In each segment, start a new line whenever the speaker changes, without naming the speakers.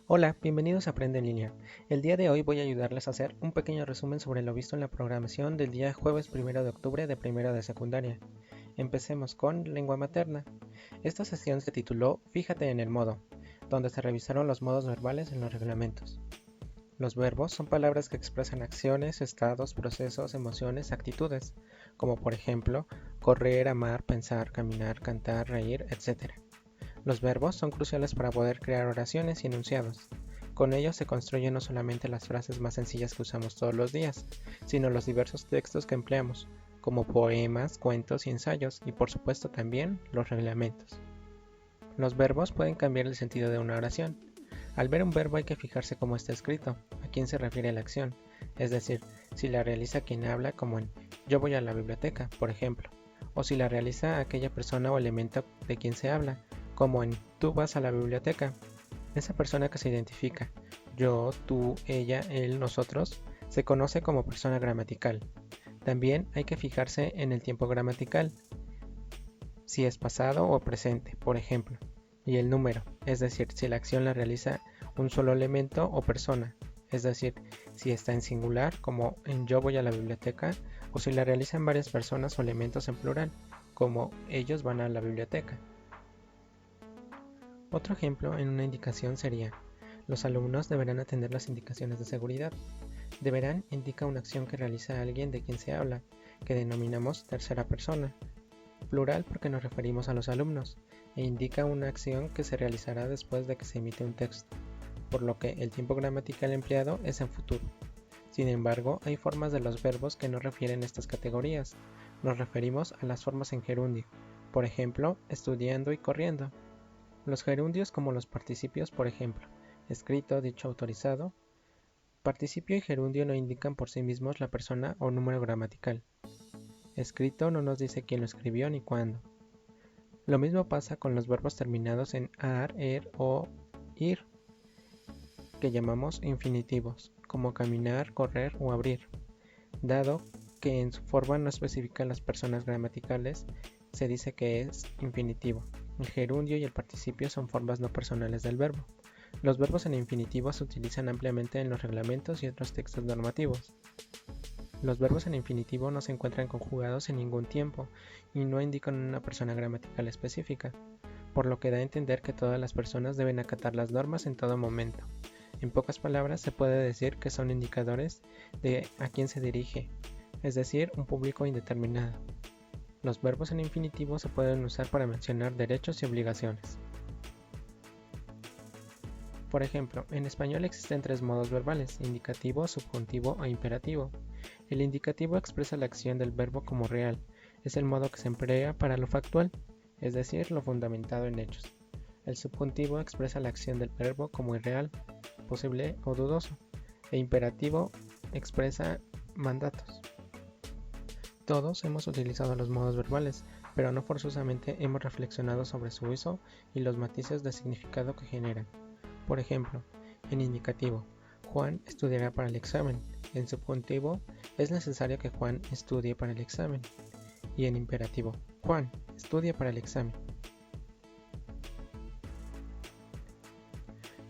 Hola, bienvenidos a Aprende en Línea. El día de hoy voy a ayudarles a hacer un pequeño resumen sobre lo visto en la programación del día jueves 1 de octubre de primero de secundaria. Empecemos con lengua materna. Esta sesión se tituló Fíjate en el modo, donde se revisaron los modos verbales en los reglamentos. Los verbos son palabras que expresan acciones, estados, procesos, emociones, actitudes, como por ejemplo correr, amar, pensar, caminar, cantar, reír, etc. Los verbos son cruciales para poder crear oraciones y enunciados. Con ellos se construyen no solamente las frases más sencillas que usamos todos los días, sino los diversos textos que empleamos, como poemas, cuentos y ensayos, y por supuesto también los reglamentos. Los verbos pueden cambiar el sentido de una oración. Al ver un verbo hay que fijarse cómo está escrito, a quién se refiere la acción, es decir, si la realiza quien habla, como en yo voy a la biblioteca, por ejemplo, o si la realiza aquella persona o elemento de quien se habla, como en tú vas a la biblioteca. Esa persona que se identifica, yo, tú, ella, él, nosotros, se conoce como persona gramatical. También hay que fijarse en el tiempo gramatical, si es pasado o presente, por ejemplo, y el número, es decir, si la acción la realiza un solo elemento o persona, es decir, si está en singular, como en yo voy a la biblioteca, o si la realizan varias personas o elementos en plural, como ellos van a la biblioteca. Otro ejemplo en una indicación sería, los alumnos deberán atender las indicaciones de seguridad. Deberán indica una acción que realiza alguien de quien se habla, que denominamos tercera persona, plural porque nos referimos a los alumnos, e indica una acción que se realizará después de que se emite un texto, por lo que el tiempo gramatical empleado es en futuro. Sin embargo, hay formas de los verbos que no refieren estas categorías. Nos referimos a las formas en gerundio, por ejemplo, estudiando y corriendo. Los gerundios como los participios, por ejemplo, escrito, dicho, autorizado. Participio y gerundio no indican por sí mismos la persona o número gramatical. Escrito no nos dice quién lo escribió ni cuándo. Lo mismo pasa con los verbos terminados en ar, er o ir, que llamamos infinitivos, como caminar, correr o abrir. Dado que en su forma no especifica las personas gramaticales, se dice que es infinitivo. El gerundio y el participio son formas no personales del verbo. Los verbos en infinitivo se utilizan ampliamente en los reglamentos y otros textos normativos. Los verbos en infinitivo no se encuentran conjugados en ningún tiempo y no indican una persona gramatical específica, por lo que da a entender que todas las personas deben acatar las normas en todo momento. En pocas palabras, se puede decir que son indicadores de a quién se dirige, es decir, un público indeterminado. Los verbos en infinitivo se pueden usar para mencionar derechos y obligaciones. Por ejemplo, en español existen tres modos verbales: indicativo, subjuntivo e imperativo. El indicativo expresa la acción del verbo como real, es el modo que se emplea para lo factual, es decir, lo fundamentado en hechos. El subjuntivo expresa la acción del verbo como irreal, posible o dudoso, e imperativo expresa mandatos. Todos hemos utilizado los modos verbales, pero no forzosamente hemos reflexionado sobre su uso y los matices de significado que generan. Por ejemplo, en indicativo, Juan estudiará para el examen. En subjuntivo, es necesario que Juan estudie para el examen. Y en imperativo, Juan, estudia para el examen.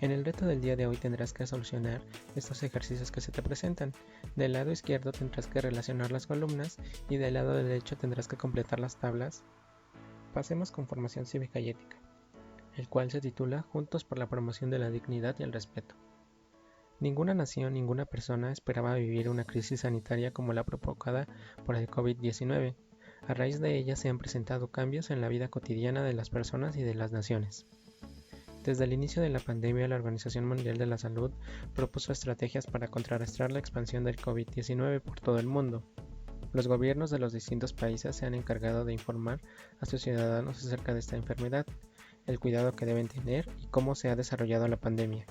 En el reto del día de hoy tendrás que solucionar estos ejercicios que se te presentan. Del lado izquierdo tendrás que relacionar las columnas y del lado derecho tendrás que completar las tablas. Pasemos con formación cívica y ética, el cual se titula Juntos por la promoción de la dignidad y el respeto. Ninguna nación, ninguna persona esperaba vivir una crisis sanitaria como la provocada por el COVID-19. A raíz de ella se han presentado cambios en la vida cotidiana de las personas y de las naciones. Desde el inicio de la pandemia, la Organización Mundial de la Salud propuso estrategias para contrarrestar la expansión del COVID-19 por todo el mundo. Los gobiernos de los distintos países se han encargado de informar a sus ciudadanos acerca de esta enfermedad, el cuidado que deben tener y cómo se ha desarrollado la pandemia.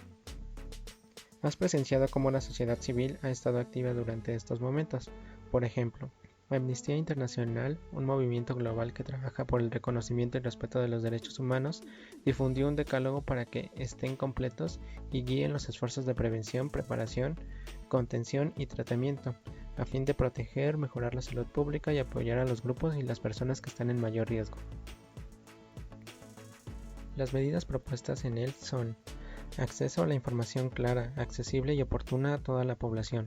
Has presenciado cómo la sociedad civil ha estado activa durante estos momentos. Por ejemplo, Amnistía Internacional, un movimiento global que trabaja por el reconocimiento y respeto de los derechos humanos, difundió un decálogo para que estén completos y guíen los esfuerzos de prevención, preparación, contención y tratamiento, a fin de proteger, mejorar la salud pública y apoyar a los grupos y las personas que están en mayor riesgo. Las medidas propuestas en él son: Acceso a la información clara, accesible y oportuna a toda la población.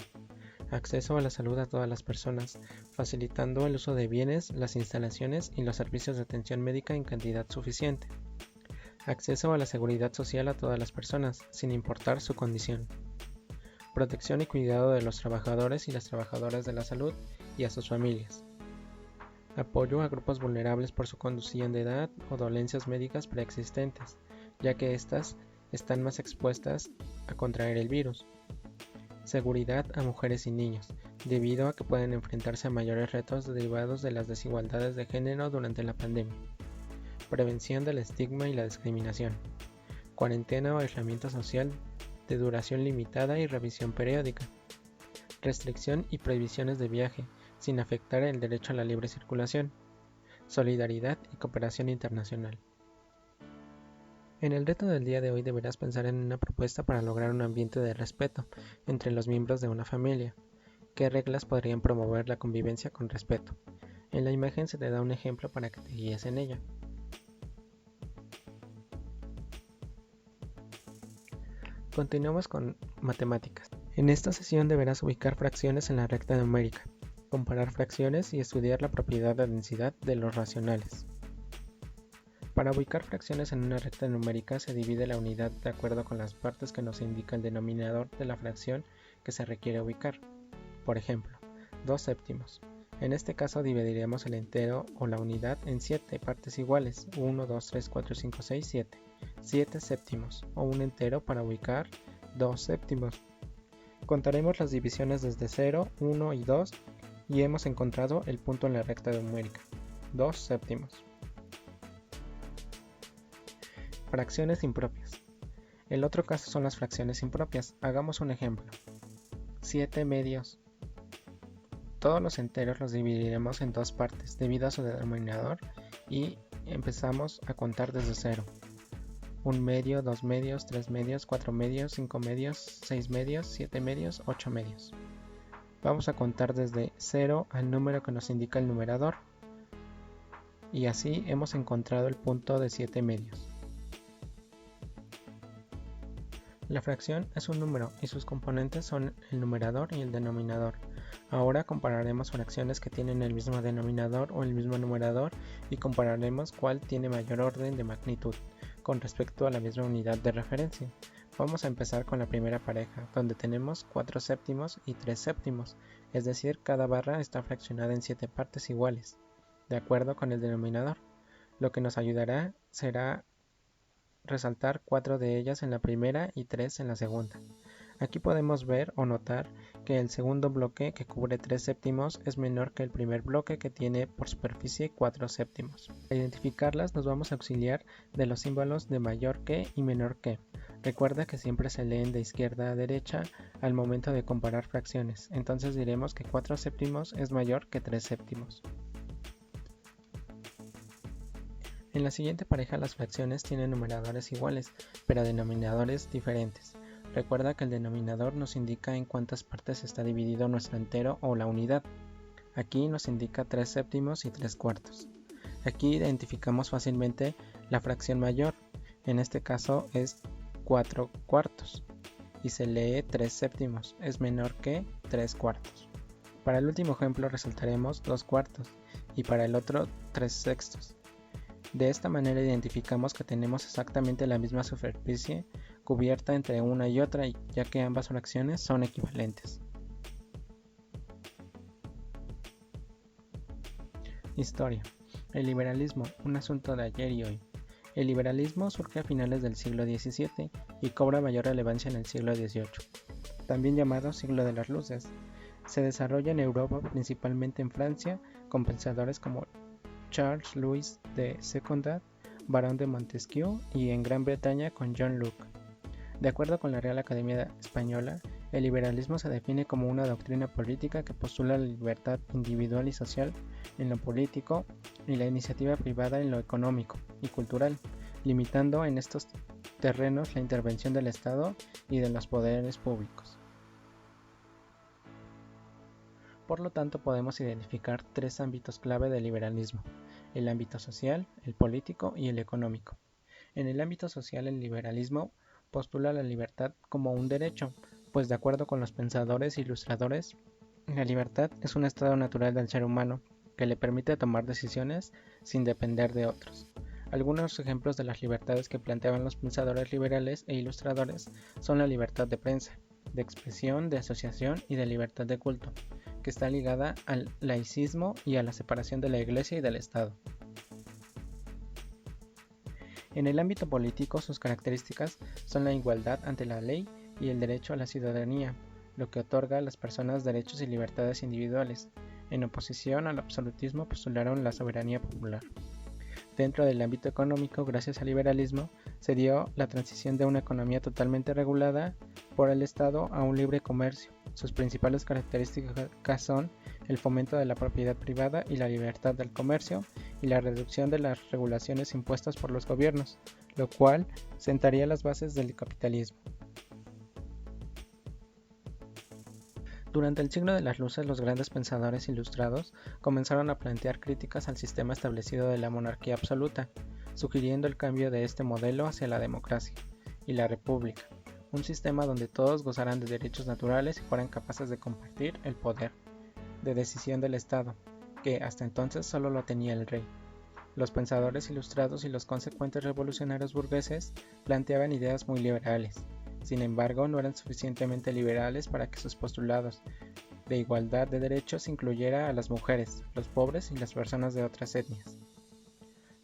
Acceso a la salud a todas las personas, facilitando el uso de bienes, las instalaciones y los servicios de atención médica en cantidad suficiente. Acceso a la seguridad social a todas las personas, sin importar su condición. Protección y cuidado de los trabajadores y las trabajadoras de la salud y a sus familias. Apoyo a grupos vulnerables por su condición de edad o dolencias médicas preexistentes, ya que éstas están más expuestas a contraer el virus. Seguridad a mujeres y niños, debido a que pueden enfrentarse a mayores retos derivados de las desigualdades de género durante la pandemia. Prevención del estigma y la discriminación. Cuarentena o aislamiento social de duración limitada y revisión periódica. Restricción y prohibiciones de viaje, sin afectar el derecho a la libre circulación. Solidaridad y cooperación internacional. En el reto del día de hoy deberás pensar en una propuesta para lograr un ambiente de respeto entre los miembros de una familia. ¿Qué reglas podrían promover la convivencia con respeto? En la imagen se te da un ejemplo para que te guíes en ella. Continuamos con matemáticas. En esta sesión deberás ubicar fracciones en la recta numérica, comparar fracciones y estudiar la propiedad de densidad de los racionales. Para ubicar fracciones en una recta numérica se divide la unidad de acuerdo con las partes que nos indica el denominador de la fracción que se requiere ubicar. Por ejemplo, 2 séptimos. En este caso dividiremos el entero o la unidad en 7 partes iguales, 1, 2, 3, 4, 5, 6, 7. 7 séptimos, o un entero para ubicar 2 séptimos. Contaremos las divisiones desde 0, 1 y 2 y hemos encontrado el punto en la recta numérica, 2 séptimos. Fracciones impropias. El otro caso son las fracciones impropias. Hagamos un ejemplo. 7 medios. Todos los enteros los dividiremos en 2 partes debido a su denominador y empezamos a contar desde 0. 1 medio, 2 medios, 3 medios, 4 medios, 5 medios, 6 medios, 7 medios, 8 medios. Vamos a contar desde 0 al número que nos indica el numerador. Y así hemos encontrado el punto de 7 medios. La fracción es un número y sus componentes son el numerador y el denominador. Ahora compararemos fracciones que tienen el mismo denominador o el mismo numerador y compararemos cuál tiene mayor orden de magnitud con respecto a la misma unidad de referencia. Vamos a empezar con la primera pareja, donde tenemos 4 séptimos y 3 séptimos, es decir, cada barra está fraccionada en 7 partes iguales, de acuerdo con el denominador. Lo que nos ayudará será resaltar 4 de ellas en la primera y 3 en la segunda. Aquí podemos ver o notar que el segundo bloque, que cubre 3 séptimos, es menor que el primer bloque, que tiene por superficie 4 séptimos. Para identificarlas nos vamos a auxiliar de los símbolos de mayor que y menor que. Recuerda que siempre se leen de izquierda a derecha al momento de comparar fracciones, entonces diremos que 4 séptimos es mayor que 3 séptimos. En la siguiente pareja las fracciones tienen numeradores iguales, pero denominadores diferentes. Recuerda que el denominador nos indica en cuántas partes está dividido nuestro entero o la unidad. Aquí nos indica 3 séptimos y 3 cuartos. Aquí identificamos fácilmente la fracción mayor, en este caso es 4 cuartos, y se lee 3 séptimos, es menor que 3 cuartos. Para el último ejemplo resaltaremos 2 cuartos, y para el otro 3 sextos. De esta manera identificamos que tenemos exactamente la misma superficie cubierta entre una y otra, ya que ambas fracciones son equivalentes. Historia. El liberalismo, un asunto de ayer y hoy. El liberalismo surge a finales del siglo XVII y cobra mayor relevancia en el siglo XVIII, también llamado siglo de las luces. Se desarrolla en Europa, principalmente en Francia, con pensadores como Charles Louis de Secondat, barón de Montesquieu, y en Gran Bretaña con John Locke. De acuerdo con la Real Academia Española, el liberalismo se define como una doctrina política que postula la libertad individual y social en lo político y la iniciativa privada en lo económico y cultural, limitando en estos terrenos la intervención del Estado y de los poderes públicos. Por lo tanto, podemos identificar 3 ámbitos clave del liberalismo: el ámbito social, el político y el económico. En el ámbito social, el liberalismo postula la libertad como un derecho, pues de acuerdo con los pensadores e ilustradores, la libertad es un estado natural del ser humano que le permite tomar decisiones sin depender de otros. Algunos ejemplos de las libertades que planteaban los pensadores liberales e ilustradores son la libertad de prensa, de expresión, de asociación y de libertad de culto, que está ligada al laicismo y a la separación de la Iglesia y del Estado. En el ámbito político, sus características son la igualdad ante la ley y el derecho a la ciudadanía, lo que otorga a las personas derechos y libertades individuales. En oposición al absolutismo postularon la soberanía popular. Dentro del ámbito económico, gracias al liberalismo, se dio la transición de una economía totalmente regulada por el Estado a un libre comercio. Sus principales características son el fomento de la propiedad privada y la libertad del comercio y la reducción de las regulaciones impuestas por los gobiernos, lo cual sentaría las bases del capitalismo. Durante el siglo de las luces, los grandes pensadores ilustrados comenzaron a plantear críticas al sistema establecido de la monarquía absoluta, sugiriendo el cambio de este modelo hacia la democracia y la república, un sistema donde todos gozaran de derechos naturales y fueran capaces de compartir el poder de decisión del Estado, que hasta entonces solo lo tenía el rey. Los pensadores ilustrados y los consecuentes revolucionarios burgueses planteaban ideas muy liberales. Sin embargo, no eran suficientemente liberales para que sus postulados de igualdad de derechos incluyera a las mujeres, los pobres y las personas de otras etnias.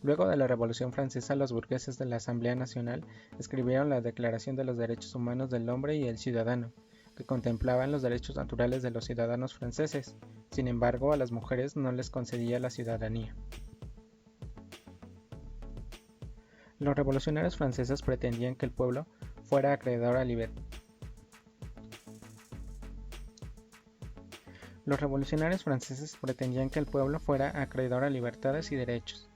Luego de la Revolución Francesa, los burgueses de la Asamblea Nacional escribieron la Declaración de los Derechos Humanos del Hombre y el Ciudadano, que contemplaban los derechos naturales de los ciudadanos franceses. Sin embargo, a las mujeres no les concedía la ciudadanía. Los revolucionarios franceses pretendían que el pueblo fuera acreedor a libertad. Los revolucionarios franceses pretendían que el pueblo fuera acreedor a libertades y derechos,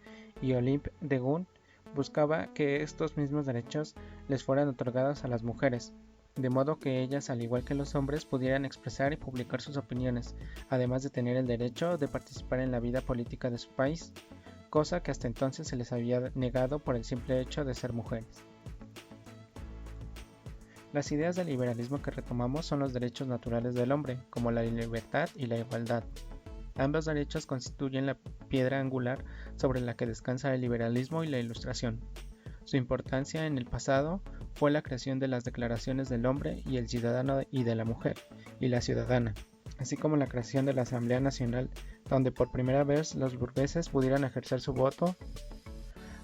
y Olympe de Gouges buscaba que estos mismos derechos les fueran otorgados a las mujeres, de modo que ellas, al igual que los hombres, pudieran expresar y publicar sus opiniones, además de tener el derecho de participar en la vida política de su país, cosa que hasta entonces se les había negado por el simple hecho de ser mujeres. Las ideas del liberalismo que retomamos son los derechos naturales del hombre, como la libertad y la igualdad. Ambos derechos constituyen la piedra angular sobre la que descansa el liberalismo y la Ilustración. Su importancia en el pasado fue la creación de las declaraciones del hombre y el ciudadano y de la mujer y la ciudadana, así como la creación de la Asamblea Nacional, donde por primera vez los burgueses pudieran ejercer su voto.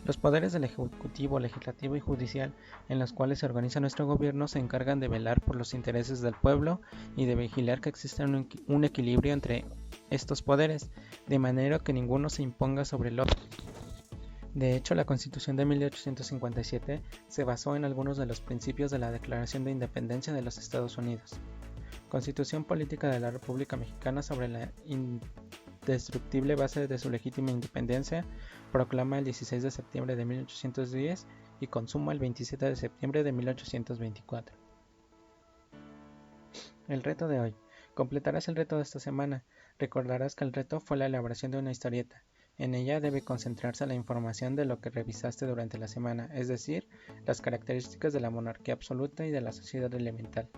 Los poderes del Ejecutivo, Legislativo y Judicial, en los cuales se organiza nuestro gobierno, se encargan de velar por los intereses del pueblo y de vigilar que exista un equilibrio entre estos poderes, de manera que ninguno se imponga sobre el otro. De hecho, la Constitución de 1857 se basó en algunos de los principios de la Declaración de Independencia de los Estados Unidos. Constitución Política de la República Mexicana, sobre la indestructible base de su legítima independencia, proclama el 16 de septiembre de 1810 y consuma el 27 de septiembre de 1824. El reto de hoy. Completarás el reto de esta semana. Recordarás que el reto fue la elaboración de una historieta. En ella debe concentrarse la información de lo que revisaste durante la semana, es decir, las características de la monarquía absoluta y de la sociedad elemental,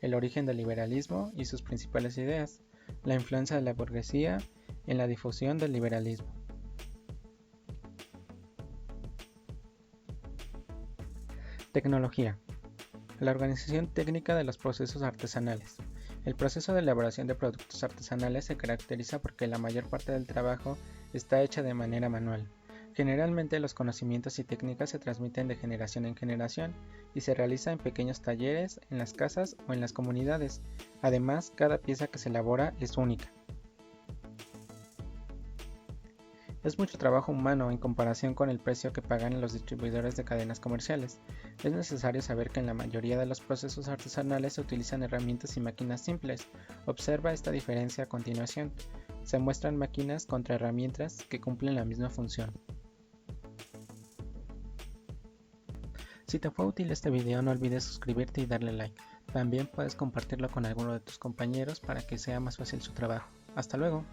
el origen del liberalismo y sus principales ideas, la influencia de la burguesía en la difusión del liberalismo. Tecnología. La organización técnica de los procesos artesanales. El proceso de elaboración de productos artesanales se caracteriza porque la mayor parte del trabajo está hecha de manera manual. Generalmente los conocimientos y técnicas se transmiten de generación en generación y se realiza en pequeños talleres, en las casas o en las comunidades. Además, cada pieza que se elabora es única. Es mucho trabajo humano en comparación con el precio que pagan los distribuidores de cadenas comerciales. Es necesario saber que en la mayoría de los procesos artesanales se utilizan herramientas y máquinas simples. Observa esta diferencia a continuación. Se muestran máquinas contra herramientas que cumplen la misma función. Si te fue útil este video, no olvides suscribirte y darle like. También puedes compartirlo con alguno de tus compañeros para que sea más fácil su trabajo. Hasta luego.